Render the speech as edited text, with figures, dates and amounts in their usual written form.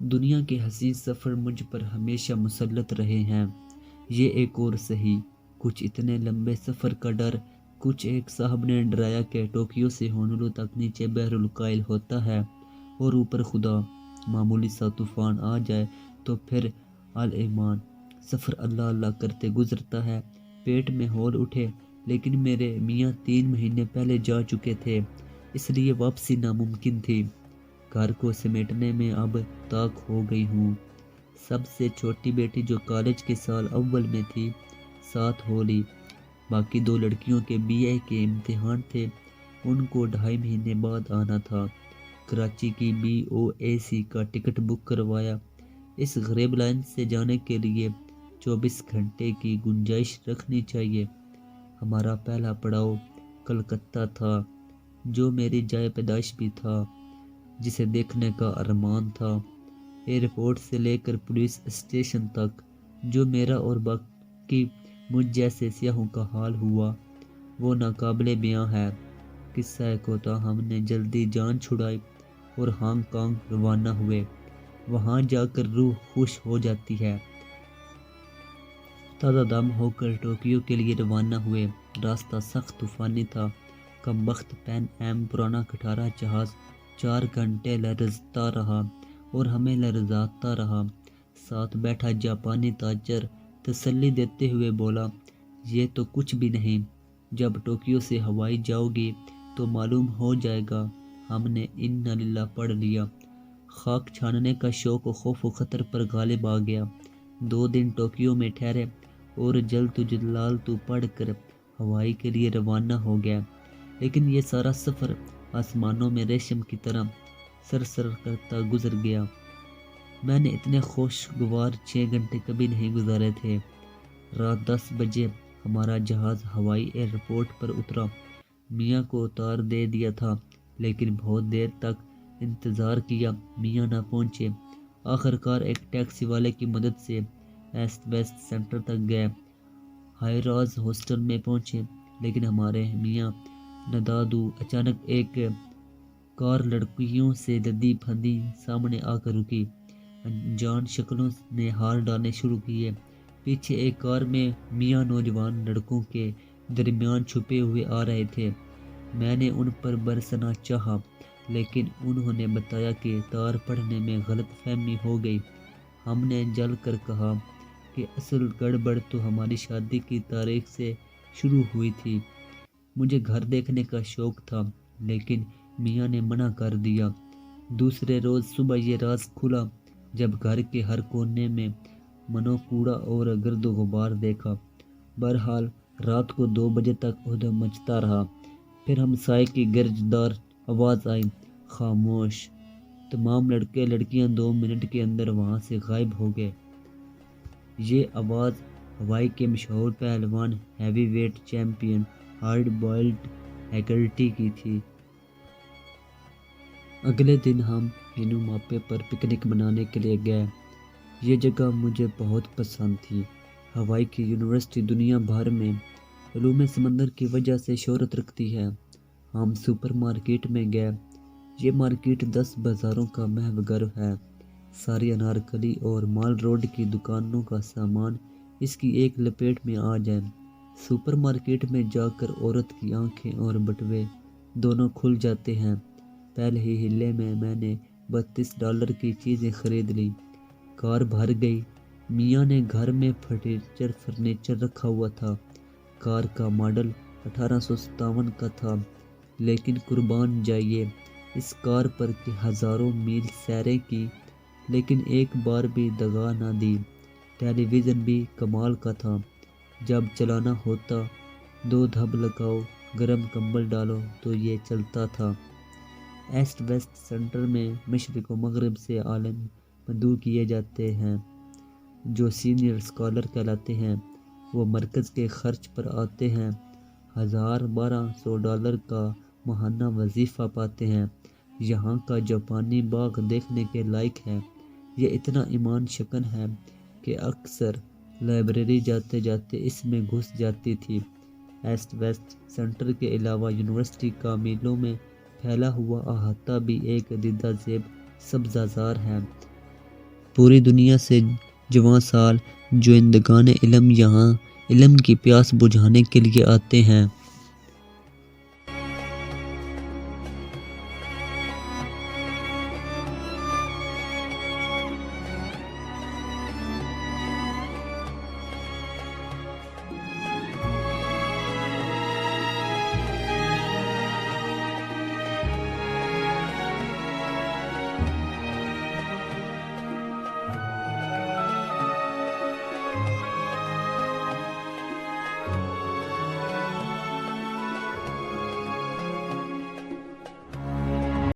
دنیا کے حسین سفر مجھ پر ہمیشہ مسلط رہے ہیں، یہ ایک اور سہی، کچھ اتنے لمبے سفر کا ڈر، کچھ ایک صاحب نے ڈرایا کہ ٹوکیو سے ہونولو تک نیچے بحر الکاہل ہوتا ہے اور اوپر خدا معمولی سا طوفان آ جائے تو پھر الایمان، سفر اللہ اللہ کرتے گزرتا ہے۔ پیٹ میں ہول اٹھے، لیکن میرے میاں 3 مہینے پہلے جا چکے تھے، اس لیے واپسی ناممکن تھی۔ گھر کو سمیٹنے میں اب طاق ہو گئی ہوں۔ سب سے چھوٹی بیٹی جو کالج کے سال اول میں تھی، ساتھ ہو لی۔ باقی 2 لڑکیوں کے BA کے امتحان تھے، ان کو 2.5 مہینے بعد آنا تھا۔ کراچی کی BOAC کا ٹکٹ بک کروایا۔ اس غریب لائن سے جانے کے لیے 24 گھنٹے کی گنجائش رکھنی چاہیے۔ ہمارا پہلا پڑاؤ کلکتہ تھا، جو میری جائے پیدائش بھی تھا، جسے دیکھنے کا ارمان تھا۔ ایئرپورٹ سے لے کر پولیس اسٹیشن تک، جو میرا اور باقی مجھ جیسے سیاحوں کا حال ہوا، وہ ناقابل بیاں ہے۔ قصہ کوتا ہم نے جلدی جان چھڑائی اور ہانگ کانگ روانہ ہوئے۔ وہاں جا کر روح خوش ہو جاتی ہے۔ تازہ دم ہو کر ٹوکیو کے لیے روانہ ہوئے۔ راستہ سخت طوفانی تھا۔ کمبخت پین ایم پرانا کٹارا جہاز 4 گھنٹے لرزتا رہا اور ہمیں لرزاتا رہا۔ ساتھ بیٹھا جاپانی تاجر تسلی دیتے ہوئے بولا، یہ تو کچھ بھی نہیں، جب ٹوکیو سے ہوائی جاؤ گی تو معلوم ہو جائے گا۔ ہم نے انا للہ پڑھ لیا۔ خاک چھاننے کا شوق و خوف و خطر پر غالب آ گیا۔ 2 دن ٹوکیو میں ٹھہرے اور جلد جلال تو پڑھ کر ہوائی کے لیے روانہ ہو گیا۔ لیکن یہ سارا سفر آسمانوں میں ریشم کی طرح سرسر کرتا گزر گیا۔ میں نے اتنے خوشگوار 6 گھنٹے کبھی نہیں گزارے تھے۔ رات 10 بجے ہمارا جہاز ہوائی ایئرپورٹ پر اترا۔ میاں کو اتار دے دیا تھا، لیکن بہت دیر تک انتظار کیا، میاں نہ پہنچے۔ آخر کار ایک ٹیکسی والے کی مدد سے ایسٹ ویسٹ سینٹر تک گئے۔ ہائی راز ہاسٹل میں پہنچے، لیکن ہمارے میاں ندادو اچانک ایک کار لڑکیوں سے لدی پھندی سامنے آ کر رکی۔ انجان شکلوں نے ہار ڈالنے شروع کیے۔ پیچھے ایک کار میں میاں نوجوان لڑکوں کے درمیان چھپے ہوئے آ رہے تھے۔ میں نے ان پر برسنا چاہا، لیکن انہوں نے بتایا کہ تار پڑھنے میں غلط فہمی ہو گئی۔ ہم نے جل کر کہا کہ اصل گڑبڑ تو ہماری شادی کی تاریخ سے شروع ہوئی تھی۔ مجھے گھر دیکھنے کا شوق تھا، لیکن میاں نے منع کر دیا۔ دوسرے روز صبح یہ راز کھلا جب گھر کے ہر کونے میں منو کوڑا اور گرد و غبار دیکھا۔ بہرحال رات کو 2 بجے تک ادھم مچتا رہا۔ پھر ہمسائے کی گرجدار آواز آئی، خاموش۔ تمام لڑکے لڑکیاں 2 منٹ کے اندر وہاں سے غائب ہو گئے۔ یہ آواز ہوائی کے مشہور پہلوان heavy weight champion hard boiled Haggerty کی تھی۔ اگلے دن ہم ہینوماپے پر پکنک منانے کے لیے گئے۔ یہ جگہ مجھے بہت پسند تھی۔ ہوائی کی یونیورسٹی دنیا بھر میں علوم سمندر کی وجہ سے شہرت رکھتی ہے۔ ہم سپر مارکیٹ میں گئے۔ یہ مارکیٹ 10 بازاروں کا محو گھر ہے۔ ساری انارکلی اور مال روڈ کی دکانوں کا سامان اس کی ایک لپیٹ میں آ جائے۔ سپر مارکیٹ میں جا کر عورت کی آنکھیں اور بٹوے دونوں کھل جاتے ہیں۔ پہلے ہی ہلے میں نے $32 کی چیزیں خرید لی۔ کار بھر گئی۔ میاں نے گھر میں فرنیچر رکھا ہوا تھا۔ کار کا ماڈل 1857 کا تھا، لیکن قربان جائیے اس کار پر کہ ہزاروں میل سیریں کی، لیکن ایک بار بھی دگا نہ دی۔ ٹیلی ویژن بھی کمال کا تھا، جب چلانا ہوتا 2 دھب لگاؤ، گرم کمبل ڈالو تو یہ چلتا تھا۔ ایسٹ ویسٹ سینٹر میں مشرق و مغرب سے عالم مدعو کیے جاتے ہیں، جو سینئر اسکالر کہلاتے ہیں، وہ مرکز کے خرچ پر آتے ہیں۔ $1200 کا ماہانہ وظیفہ پاتے ہیں۔ یہاں کا جاپانی باغ دیکھنے کے لائق ہے۔ یہ اتنا ایمان شکن ہے کہ اکثر لائبریری جاتے جاتے اس میں گھس جاتی تھی۔ ایسٹ ویسٹ سینٹر کے علاوہ یونیورسٹی کا میلوں میں پھیلا ہوا احاطہ بھی ایک دیدہ زیب سبزہ زار ہے۔ پوری دنیا سے جواں سال جوئندگان علم یہاں علم کی پیاس بجھانے کے لیے آتے ہیں۔